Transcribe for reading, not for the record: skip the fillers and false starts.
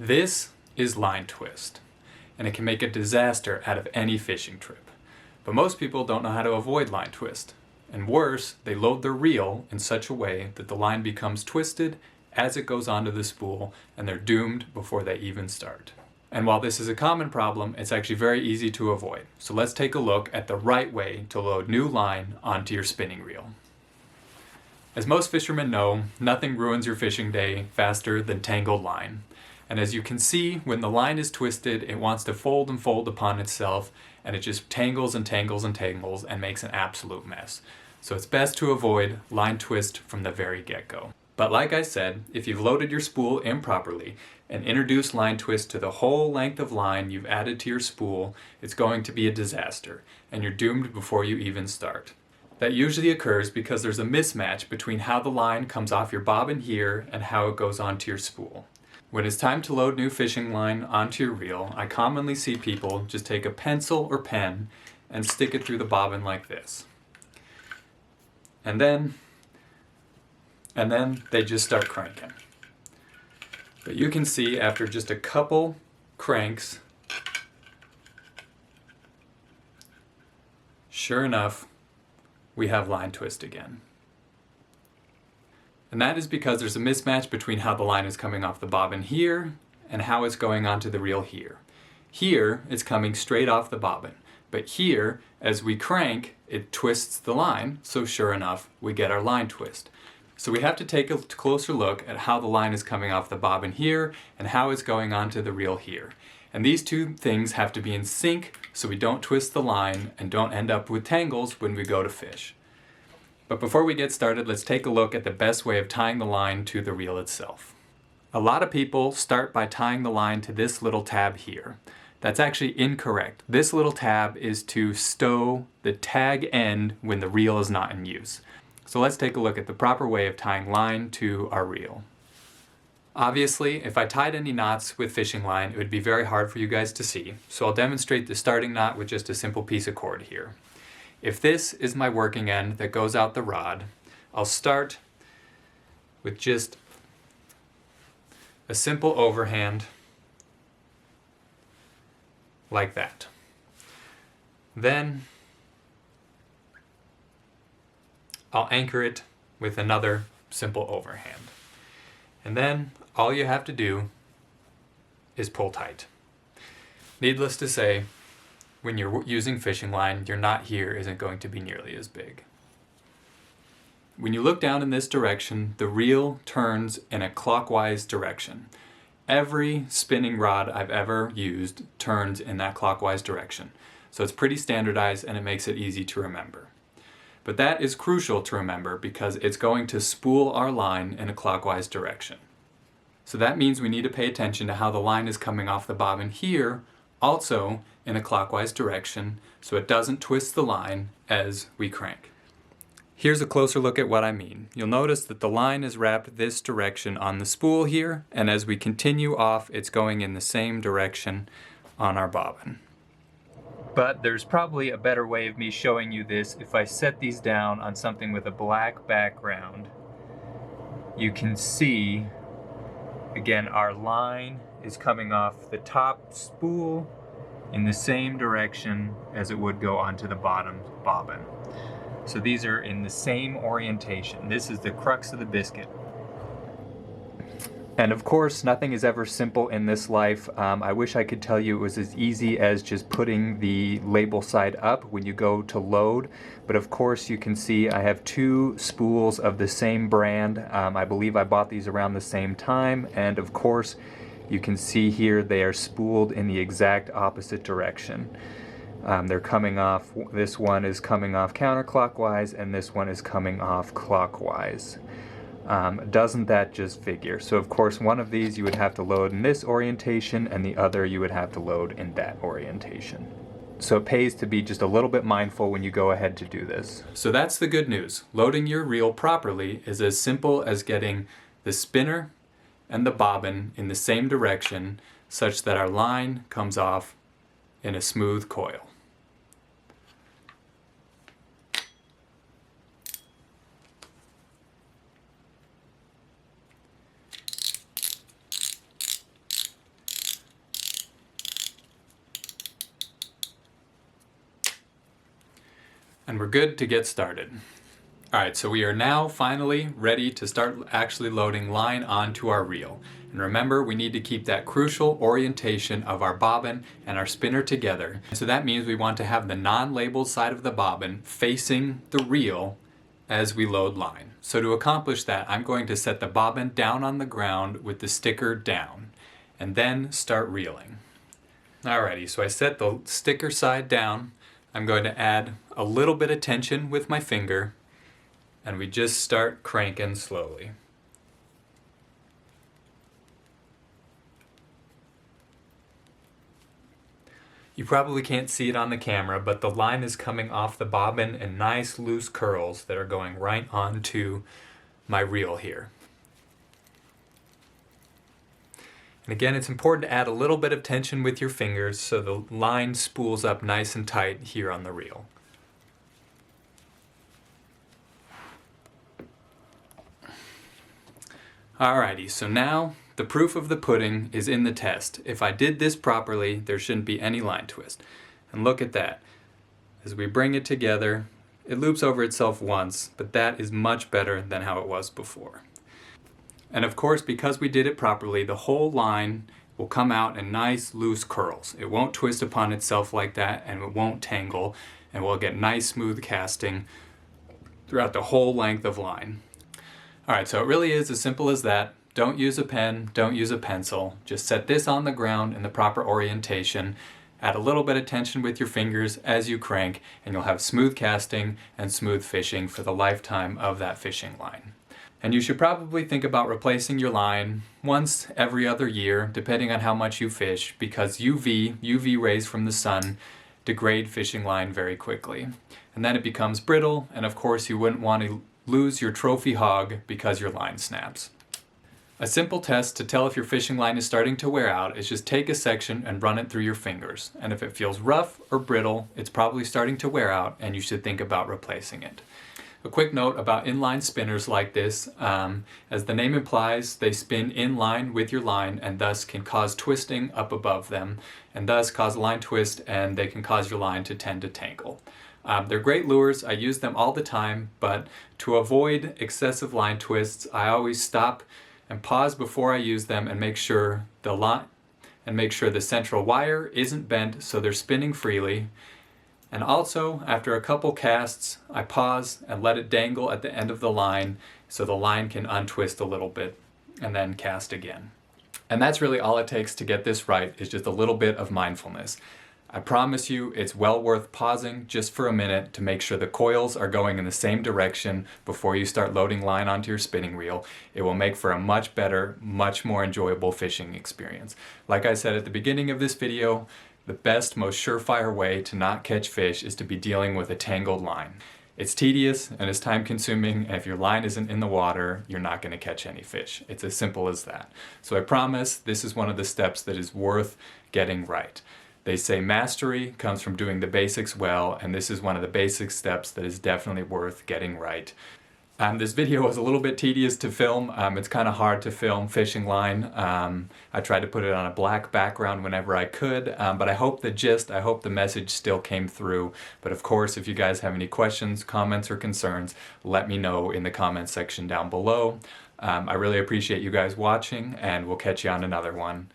This is line twist, and it can make a disaster out of any fishing trip. But most people don't know how to avoid line twist. And worse, they load their reel in such a way that the line becomes twisted as it goes onto the spool, and they're doomed before they even start. And while this is a common problem, it's actually very easy to avoid. So let's take a look at the right way to load new line onto your spinning reel. As most fishermen know, nothing ruins your fishing day faster than tangled line. And as you can see, when the line is twisted, it wants to fold and fold upon itself, and it just tangles and tangles and tangles and makes an absolute mess. So it's best to avoid line twist from the very get-go. But like I said, if you've loaded your spool improperly and introduced line twist to the whole length of line you've added to your spool, it's going to be a disaster, and you're doomed before you even start. That usually occurs because there's a mismatch between how the line comes off your bobbin here and how it goes onto your spool. When it's time to load new fishing line onto your reel, I commonly see people just take a pencil or pen and stick it through the bobbin like this. And then they just start cranking. But you can see after just a couple cranks, sure enough, we have line twist again. And that is because there's a mismatch between how the line is coming off the bobbin here and how it's going onto the reel here. Here, it's coming straight off the bobbin, but here, as we crank, it twists the line, so sure enough, we get our line twist. So we have to take a closer look at how the line is coming off the bobbin here and how it's going onto the reel here. And these two things have to be in sync so we don't twist the line and don't end up with tangles when we go to fish. But before we get started, let's take a look at the best way of tying the line to the reel itself. A lot of people start by tying the line to this little tab here. That's actually incorrect. This little tab is to stow the tag end when the reel is not in use. So let's take a look at the proper way of tying line to our reel. Obviously, if I tied any knots with fishing line, it would be very hard for you guys to see. So I'll demonstrate the starting knot with just a simple piece of cord here. If this is my working end that goes out the rod, I'll start with just a simple overhand like that. Then I'll anchor it with another simple overhand. And then all you have to do is pull tight. Needless to say, when you're using fishing line, your knot here isn't going to be nearly as big. When you look down in this direction, the reel turns in a clockwise direction. Every spinning rod I've ever used turns in that clockwise direction. So it's pretty standardized and it makes it easy to remember. But that is crucial to remember because it's going to spool our line in a clockwise direction. So that means we need to pay attention to how the line is coming off the bobbin here, also in a clockwise direction, so it doesn't twist the line as we crank. Here's a closer look at what I mean. You'll notice that the line is wrapped this direction on the spool here, and as we continue off, it's going in the same direction on our bobbin. But there's probably a better way of me showing you this if I set these down on something with a black background. You can see, again, our line is coming off the top spool in the same direction as it would go onto the bottom bobbin. So these are in the same orientation. This is the crux of the biscuit. And of course, nothing is ever simple in this life. I wish I could tell you it was as easy as just putting the label side up when you go to load. But of course, you can see I have two spools of the same brand. I believe I bought these around the same time. And of course, you can see here they are spooled in the exact opposite direction. They're coming off, this one is coming off counterclockwise and this one is coming off clockwise. Doesn't that just figure? So of course one of these you would have to load in this orientation and the other you would have to load in that orientation. So it pays to be just a little bit mindful when you go ahead to do this. So that's the good news. Loading your reel properly is as simple as getting the spinner and the bobbin in the same direction such that our line comes off in a smooth coil. And we're good to get started. Alright, so we are now finally ready to start actually loading line onto our reel. And remember, we need to keep that crucial orientation of our bobbin and our spinner together. So that means we want to have the non-labeled side of the bobbin facing the reel as we load line. So to accomplish that, I'm going to set the bobbin down on the ground with the sticker down, and then start reeling. Alrighty, so I set the sticker side down. I'm going to add a little bit of tension with my finger, and we just start cranking slowly. You probably can't see it on the camera, but the line is coming off the bobbin in nice loose curls that are going right onto my reel here. And again, it's important to add a little bit of tension with your fingers so the line spools up nice and tight here on the reel. Alrighty, so now the proof of the pudding is in the test. If I did this properly, there shouldn't be any line twist. And look at that. As we bring it together, it loops over itself once, but that is much better than how it was before. And of course, because we did it properly, the whole line will come out in nice loose curls. It won't twist upon itself like that, and it won't tangle, and we'll get nice smooth casting throughout the whole length of line. Alright, so it really is as simple as that. Don't use a pen, don't use a pencil. Just set this on the ground in the proper orientation. Add a little bit of tension with your fingers as you crank, and you'll have smooth casting and smooth fishing for the lifetime of that fishing line. And you should probably think about replacing your line once every other year, depending on how much you fish, because UV rays from the sun degrade fishing line very quickly. And then it becomes brittle, and of course you wouldn't want to lose your trophy hog because your line snaps. A simple test to tell if your fishing line is starting to wear out is just take a section and run it through your fingers. And if it feels rough or brittle, it's probably starting to wear out and you should think about replacing it. A quick note about inline spinners like this, as the name implies, they spin in line with your line and thus can cause twisting up above them, and thus cause line twist, and they can cause your line to tend to tangle. They're great lures, I use them all the time, but to avoid excessive line twists, I always stop and pause before I use them and make sure the central wire isn't bent so they're spinning freely. And also, after a couple casts, I pause and let it dangle at the end of the line so the line can untwist a little bit and then cast again. And that's really all it takes to get this right, is just a little bit of mindfulness. I promise you it's well worth pausing just for a minute to make sure the coils are going in the same direction before you start loading line onto your spinning reel. It will make for a much better, much more enjoyable fishing experience. Like I said at the beginning of this video, the best, most surefire way to not catch fish is to be dealing with a tangled line. It's tedious and it's time consuming, and if your line isn't in the water, you're not going to catch any fish. It's as simple as that. So I promise this is one of the steps that is worth getting right. They say mastery comes from doing the basics well, and this is one of the basic steps that is definitely worth getting right. This video was a little bit tedious to film. It's kind of hard to film fishing line. I tried to put it on a black background whenever I could, but I hope the message still came through. But of course, if you guys have any questions, comments, or concerns, let me know in the comments section down below. I really appreciate you guys watching, and we'll catch you on another one.